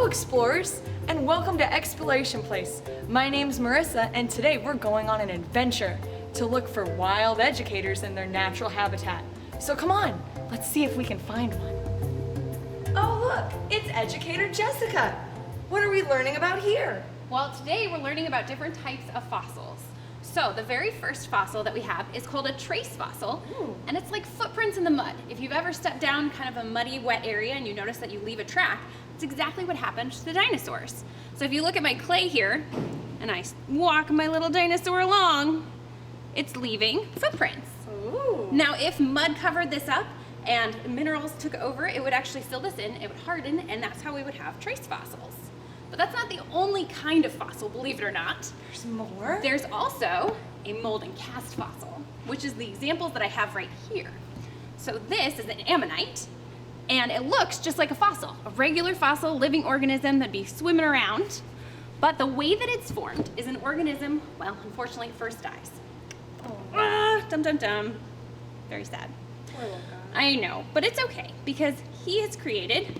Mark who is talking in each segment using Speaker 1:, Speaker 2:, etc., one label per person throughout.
Speaker 1: explorers, and welcome to Exploration Place. My name's Marissa, and today we're going on an adventure to look for wild educators in their natural habitat. So come on, let's see if we can find one. Oh look, it's Educator Jessica. What are we learning about here?
Speaker 2: Well, today we're learning about different types of fossils. So the very first fossil that we have is called a trace fossil, and it's like footprints in the mud. If you've ever stepped down kind of a muddy, wet area and you notice that you leave a track, it's exactly what happened to the dinosaurs. So if you look at my clay here, and I walk my little dinosaur along, it's leaving footprints.
Speaker 1: Ooh.
Speaker 2: Now, if mud covered this up and minerals took over, it would actually fill this in, it would harden, and that's how we would have trace fossils. But that's not the only kind of fossil, believe it or not.
Speaker 1: There's more?
Speaker 2: There's also a mold and cast fossil, which is the examples that I have right here. So this is an ammonite, and it looks just like a fossil, a regular fossil living organism that'd be swimming around. But the way that it's formed is an organism, well, unfortunately, first dies.
Speaker 1: Oh.
Speaker 2: Dum dum dum. Very sad.
Speaker 1: Poor little guy.
Speaker 2: I know, but it's okay because he has created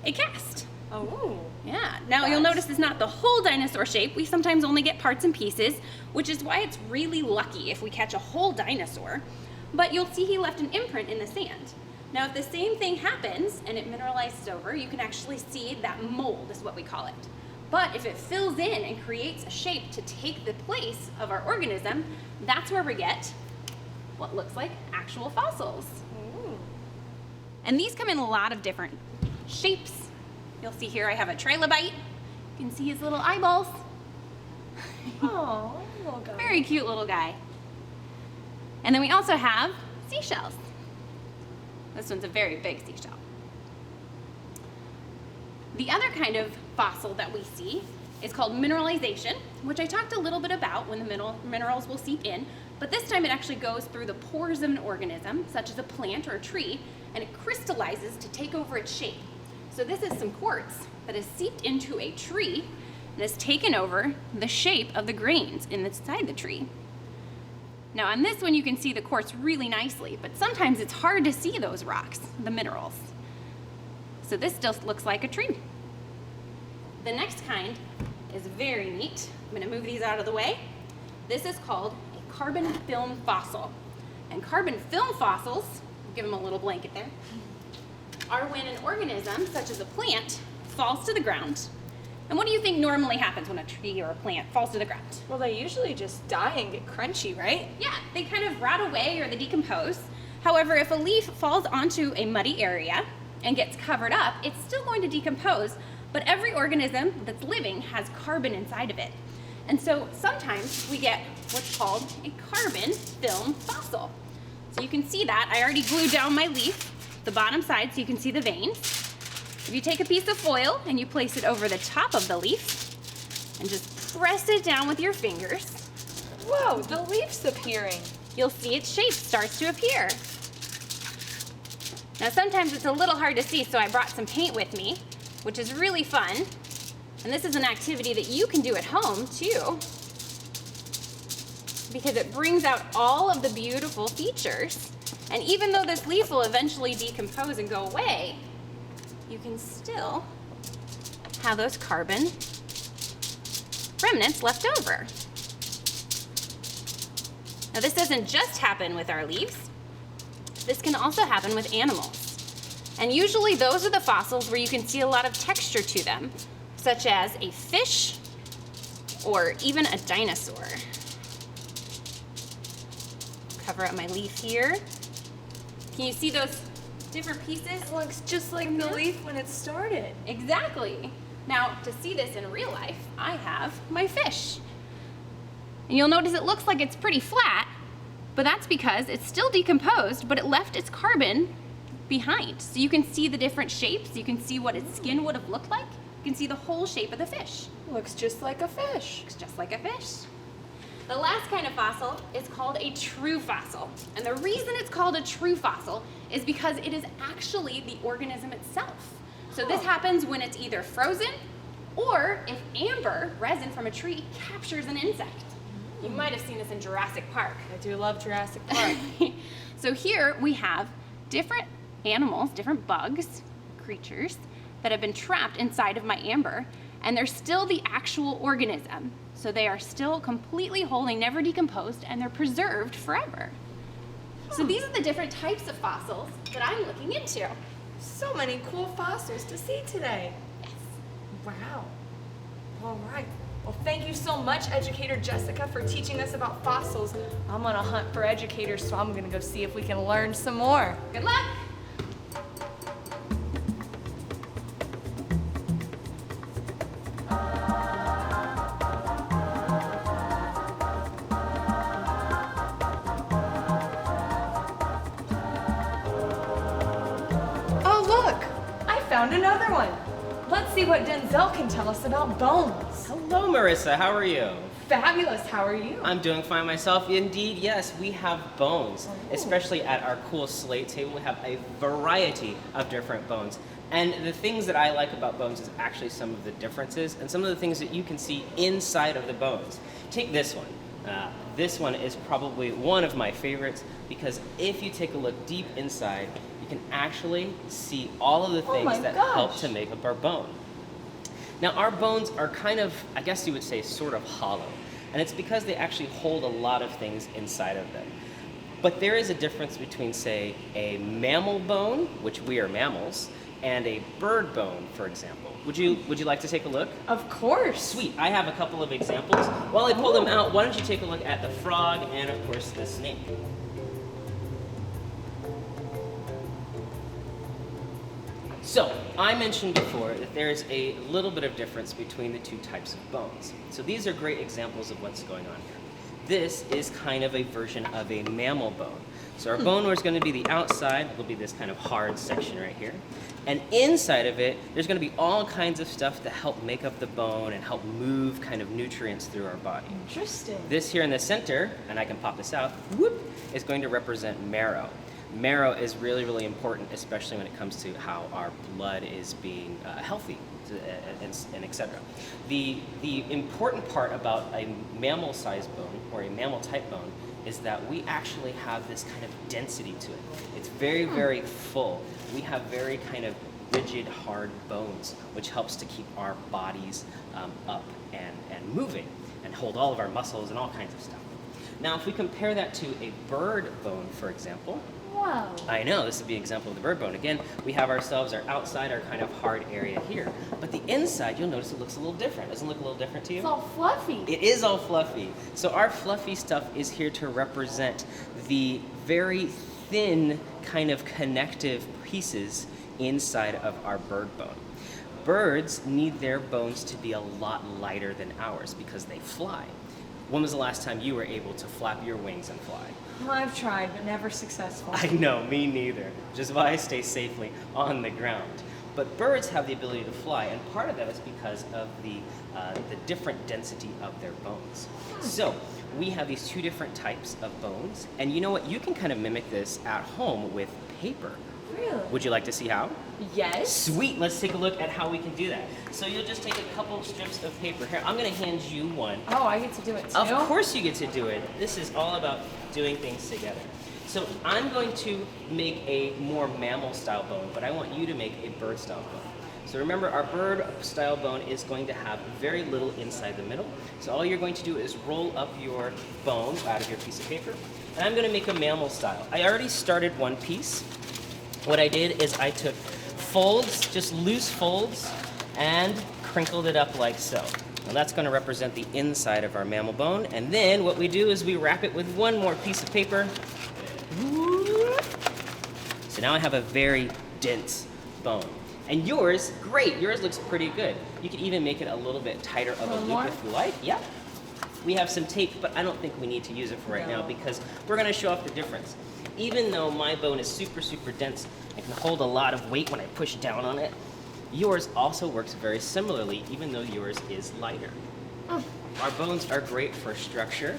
Speaker 2: a cast.
Speaker 1: Oh.
Speaker 2: Yeah, now you'll notice it's not the whole dinosaur shape. We sometimes only get parts and pieces, which is why it's really lucky if we catch a whole dinosaur. But you'll see he left an imprint in the sand. Now if the same thing happens and it mineralizes over, you can actually see that mold is what we call it. But if it fills in and creates a shape to take the place of our organism, that's where we get what looks like actual fossils.
Speaker 1: Ooh.
Speaker 2: And these come in a lot of different shapes. You'll see here I have a trilobite. You can see his little eyeballs.
Speaker 1: Oh, little guy.
Speaker 2: Very cute little guy. And then we also have seashells. This one's a very big seashell. The other kind of fossil that we see is called mineralization, which I talked a little bit about when the minerals will seep in, but this time it actually goes through the pores of an organism, such as a plant or a tree, and it crystallizes to take over its shape. So this is some quartz that has seeped into a tree and has taken over the shape of the grains inside the tree. Now on this one you can see the quartz really nicely, but sometimes it's hard to see those rocks, the minerals. So this still looks like a tree. The next kind is very neat. I'm going to move these out of the way. This is called a carbon film fossil. And carbon film fossils, I'll give them a little blanket there, are when an organism, such as a plant, falls to the ground. And what do you think normally happens when a tree or a plant falls to the ground?
Speaker 1: Well, they usually just die and get crunchy, right?
Speaker 2: Yeah, they kind of rot away or they decompose. However, if a leaf falls onto a muddy area and gets covered up, it's still going to decompose, but every organism that's living has carbon inside of it. And so sometimes we get what's called a carbon film fossil. So you can see that. I already glued down my leaf, the bottom side, so you can see the veins. If you take a piece of foil and you place it over the top of the leaf and just press it down with your fingers,
Speaker 1: Whoa, the leaf's appearing.
Speaker 2: you'll see its shape starts to appear. Now sometimes it's a little hard to see, so I brought some paint with me, which is really fun. And this is an activity that you can do at home too, because it brings out all of the beautiful features. And even though this leaf will eventually decompose and go away, you can still have those carbon remnants left over. Now this doesn't just happen with our leaves. This can also happen with animals. And usually those are the fossils where you can see a lot of texture to them, such as a fish or even a dinosaur. Cover up my leaf here. Can you see those different pieces?
Speaker 1: It looks just like the leaf when it started.
Speaker 2: Exactly. Now, to see this in real life, I have my fish. And you'll notice it looks like it's pretty flat, but that's because it's still decomposed, but it left its carbon behind. So you can see the different shapes. You can see what its skin would have looked like. You can see the whole shape of the fish.
Speaker 1: Looks just like a fish.
Speaker 2: Looks just like a fish. The last kind of fossil is called a true fossil. And the reason it's called a true fossil is because it is actually the organism itself. So this happens when it's either frozen or if amber, resin from a tree, captures an insect. You might have seen this in Jurassic Park.
Speaker 1: I do love Jurassic Park.
Speaker 2: So here we have different animals, different bugs, creatures that have been trapped inside of my amber, and they're still the actual organism. So they are still completely whole, they never decomposed, and they're preserved forever. So these are the different types of fossils that I'm looking into.
Speaker 1: So many cool fossils to see today.
Speaker 2: Yes.
Speaker 1: Wow. All right. Well, thank you so much, Educator Jessica, for teaching us about fossils. I'm on a hunt for educators, so I'm gonna go see if we can learn some more.
Speaker 2: Good luck.
Speaker 1: Oh, look! I found another one. Let's see what Denzel can tell us about bones.
Speaker 3: Hello, Marissa. How are you?
Speaker 1: Fabulous. How are you?
Speaker 3: I'm doing fine myself. Indeed, yes, we have bones. Especially at our cool slate table, we have a variety of different bones. And the things that I like about bones is actually some of the differences and some of the things that you can see inside of the bones. Take this one. This one is probably one of my favorites because if you take a look deep inside, you can actually see all of the things that help to make up our bone. Now, our bones are kind of, I guess you would say, sort of hollow. And it's because they actually hold a lot of things inside of them. But there is a difference between, say, a mammal bone, which we are mammals, and a bird bone, for example. Would you like to take a look?
Speaker 1: Of course.
Speaker 3: Sweet. I have a couple of examples. While I pull them out, why don't you take a look at the frog and, of course, the snake. So, I mentioned before that there is a little bit of difference between the two types of bones. So these are great examples of what's going on here. This is kind of a version of a mammal bone. So our bone is going to be the outside, it'll be this kind of hard section right here. And inside of it, there's going to be all kinds of stuff to help make up the bone and help move kind of nutrients through our body.
Speaker 1: Interesting.
Speaker 3: This here in the center, and I can pop this out, whoop, is going to represent marrow. Marrow is really, really important, especially when it comes to how our blood is being healthy, and etc. The important part about a mammal-sized bone, or a mammal-type bone, is that we actually have this kind of density to it. It's very, very full. We have very kind of rigid, hard bones, which helps to keep our bodies up and moving, and hold all of our muscles and all kinds of stuff. Now, if we compare that to a bird bone, for example,
Speaker 1: Wow.
Speaker 3: I know, this would be an example of the bird bone. Again, we have ourselves, our outside, our kind of hard area here. But the inside, you'll notice it looks a little different. Doesn't it look a little different to you?
Speaker 1: It's all fluffy.
Speaker 3: It is all fluffy. So our fluffy stuff is here to represent the very thin kind of connective pieces inside of our bird bone. Birds need their bones to be a lot lighter than ours because they fly. When was the last time you were able to flap your wings and fly?
Speaker 1: Well, I've tried, but never successful.
Speaker 3: I know, me neither, which is why I stay safely on the ground. But birds have the ability to fly, and part of that is because of the different density of their bones. So we have these two different types of bones, and you know what? You can kind of mimic this at home with paper.
Speaker 1: Really?
Speaker 3: Would you like to see how?
Speaker 1: Yes.
Speaker 3: Sweet, let's take a look at how we can do that. So you'll just take a couple strips of paper. Here, I'm gonna hand you one.
Speaker 1: Oh, I get to do it too?
Speaker 3: Of course you get to do it. This is all about doing things together. So I'm going to make a more mammal-style bone, but I want you to make a bird-style bone. So remember, our bird-style bone is going to have very little inside the middle. So all you're going to do is roll up your bone out of your piece of paper, and I'm gonna make a mammal style. I already started one piece. What I did is I took folds, just loose folds, and crinkled it up like so. Now that's going to represent the inside of our mammal bone. And then what we do is we wrap it with one more piece of paper. So now I have a very dense bone. And yours, great, yours looks pretty good. You could even make it a little bit tighter of a loop if you like. Yeah. We have some tape, but I don't think we need to use it for right now because we're going to show off the difference. Even though my bone is super, super dense and can hold a lot of weight when I push down on it, yours also works very similarly, even though yours is lighter. Our bones are great for structure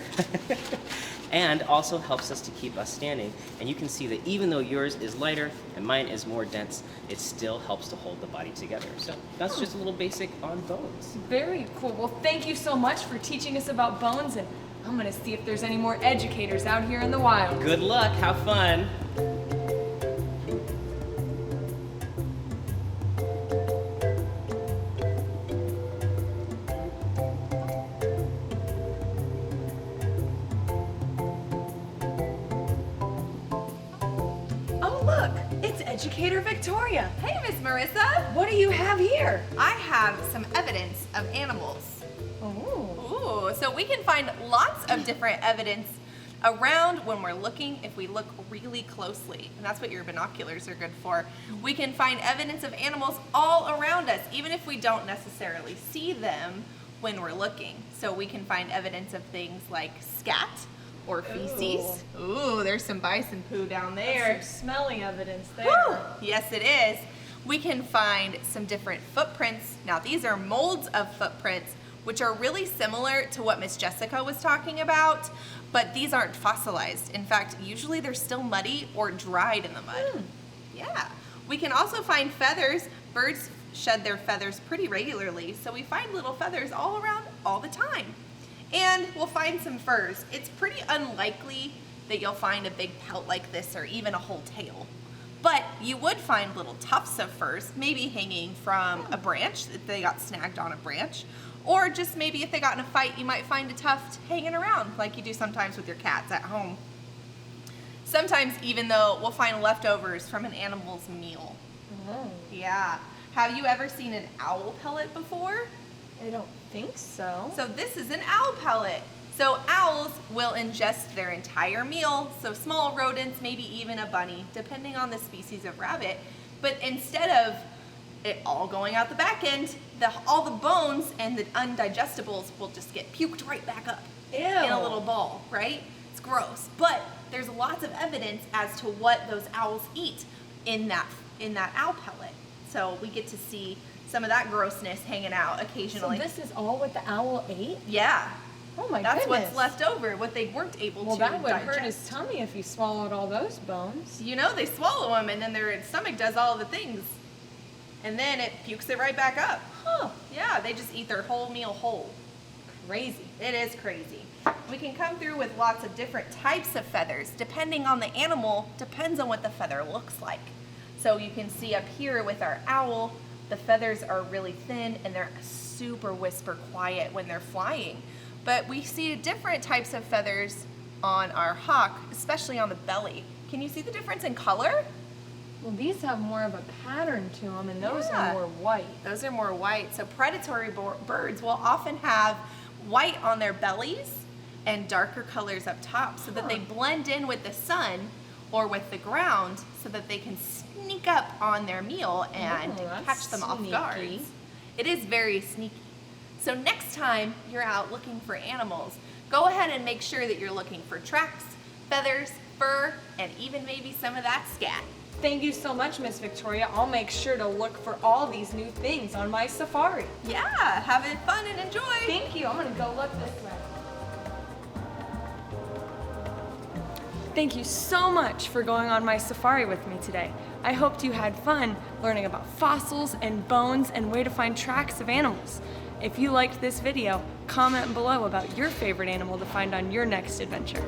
Speaker 3: and also helps us to keep us standing. And you can see that even though yours is lighter and mine is more dense, it still helps to hold the body together. So that's just a little basic on bones.
Speaker 1: Very cool. Well, thank you so much for teaching us about bones, and I'm gonna see if there's any more educators out here in the wild.
Speaker 3: Good luck, have fun.
Speaker 1: Educator Victoria.
Speaker 4: Hey, Miss Marissa.
Speaker 1: What do you have here?
Speaker 4: I have some evidence of animals.
Speaker 1: Oh.
Speaker 4: Ooh, so we can find lots of different evidence around when we're looking if we look really closely. And that's what your binoculars are good for. We can find evidence of animals all around us, even if we don't necessarily see them when we're looking. So we can find evidence of things like scat or feces. Ooh, there's some bison poo down there.
Speaker 1: There's some smelly evidence there.
Speaker 4: Whew. Yes, it is. We can find some different footprints. Now, these are molds of footprints, which are really similar to what Miss Jessica was talking about, but these aren't fossilized. In fact, usually they're still muddy or dried in the mud. Yeah. We can also find feathers. Birds shed their feathers pretty regularly, so we find little feathers all around all the time. And we'll find some furs. It's pretty unlikely that you'll find a big pelt like this or even a whole tail. But you would find little tufts of furs, maybe hanging from a branch, if they got snagged on a branch. Or just maybe if they got in a fight, you might find a tuft hanging around like you do sometimes with your cats at home. Sometimes even though we'll find leftovers from an animal's meal.
Speaker 1: Oh.
Speaker 4: Yeah. Have you ever seen an owl pellet before?
Speaker 1: I don't think so.
Speaker 4: So this is an owl pellet. So owls will ingest their entire meal, so small rodents, maybe even a bunny, depending on the species of rabbit. But instead of it all going out the back end, all the bones and the undigestibles will just get puked right back up in a little ball, right? It's gross. But there's lots of evidence as to what those owls eat in that owl pellet. So we get to see some of that grossness hanging out occasionally.
Speaker 1: So this is all what the owl ate?
Speaker 4: Yeah.
Speaker 1: Oh my
Speaker 4: That's
Speaker 1: goodness.
Speaker 4: what's left over, what they weren't able
Speaker 1: Well,
Speaker 4: to
Speaker 1: that would
Speaker 4: digest.
Speaker 1: hurt his tummy if he swallowed all those bones.
Speaker 4: You know, they swallow them and then their stomach does all the things. And then it pukes it right back up.
Speaker 1: Huh.
Speaker 4: Yeah, they just eat their whole meal whole.
Speaker 1: Crazy.
Speaker 4: It is crazy. We can come through with lots of different types of feathers. Depending on the animal, depends on what the feather looks like. So you can see up here with our owl, the feathers are really thin and they're super whisper quiet when they're flying. But we see different types of feathers on our hawk, especially on the belly. Can you see the difference in color?
Speaker 1: Well, these have more of a pattern to them, and those
Speaker 4: Yeah.
Speaker 1: are more white.
Speaker 4: Those are more white. So predatory birds will often have white on their bellies and darker colors up top so that they blend in with the sun or with the ground so that they can sneak up on their meal and
Speaker 1: Oh, that's
Speaker 4: catch them off guard.
Speaker 1: sneaky.
Speaker 4: It is very sneaky. So next time you're out looking for animals, go ahead and make sure that you're looking for tracks, feathers, fur, and even maybe some of that scat.
Speaker 1: Thank you so much, Miss Victoria. I'll make sure to look for all these new things on my safari.
Speaker 4: Yeah, have it fun and enjoy.
Speaker 1: Thank you. I'm gonna go look this way. Thank you so much for going on my safari with me today. I hoped you had fun learning about fossils and bones and where to find tracks of animals. If you liked this video, comment below about your favorite animal to find on your next adventure.